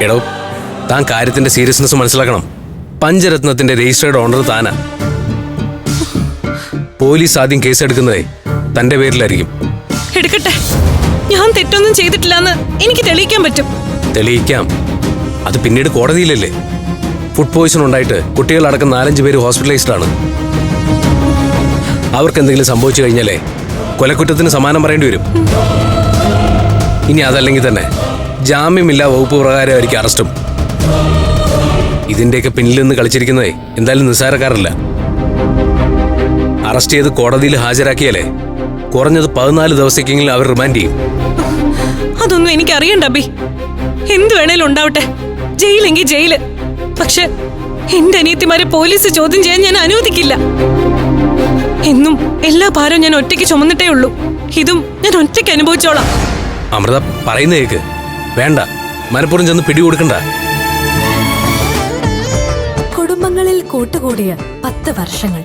എടോ, താൻ കാര്യത്തിന്റെ സീരിയസ്നെസ് മനസ്സിലാക്കണം. പഞ്ചരത്നത്തിന്റെ രജിസ്റ്റേർഡ് ഓണർ താനാ. പോലീസ് ആദ്യം കേസ് എടുക്കുന്നതേ തന്റെ പേരിലായിരിക്കും. എടുക്കട്ടെ, ഞാൻ തെറ്റൊന്നും ചെയ്തിട്ടില്ലെന്ന് എനിക്ക് തെളിയിക്കാൻ പറ്റും. തെളിയിക്കാം. അത് പിന്നീട് കോടതിയിലല്ലേ. ഫുഡ് പോയിസൺ ഉണ്ടായിട്ട് കുട്ടികളടക്കം 4-5 പേര് ഹോസ്പിറ്റലൈസ്ഡ് ആണ്. അവർക്ക് എന്തെങ്കിലും സംഭവിച്ചു കഴിഞ്ഞാലേ കൊലക്കുറ്റത്തിന് സമാനം പറയേണ്ടി വരും. ഇനി അതല്ലെങ്കിൽ തന്നെ ജാമ്യമില്ലാ വകുപ്പ് പ്രകാരമായിരിക്കും അറസ്റ്റും. ഇതിന്റെയൊക്കെ പിന്നിൽ നിന്ന് കളിച്ചിരിക്കുന്നതേ എന്തായാലും നിസ്സാരക്കാരല്ല. അറസ്റ്റ് ചെയ്ത് കോടതിയിൽ ഹാജരാക്കിയാലേ കുറഞ്ഞത് 14 ദിവസത്തേക്കെങ്കിലും അവർ റിമാൻഡ് ചെയ്യും. അതൊന്നും എനിക്ക് അറിയണ്ട അബി. എന്ത് വേണേലും ഉണ്ടാവട്ടെ, ജയിലെങ്കിൽ ജയില്. പക്ഷെ എന്റെ അനിയത്തിമാരെ പോലീസ് ചോദ്യം ചെയ്യാൻ ഞാൻ അനുവദിക്കില്ല. എന്നും എല്ലാ ഭാരവും ഞാൻ ഒറ്റയ്ക്ക് ചുമന്നിട്ടേ ഉള്ളൂ. ഇതും ഞാൻ ഒറ്റയ്ക്ക് അനുഭവിച്ചോളാം. അമൃത പറയുന്ന കേക്ക്. വേണ്ട, മനഃപൂർവ്വം ചെന്ന് പിടികൊടുക്കണ്ട. കുടുംബങ്ങളിൽ കൂട്ടുകൂടിയ 10 വർഷങ്ങൾ.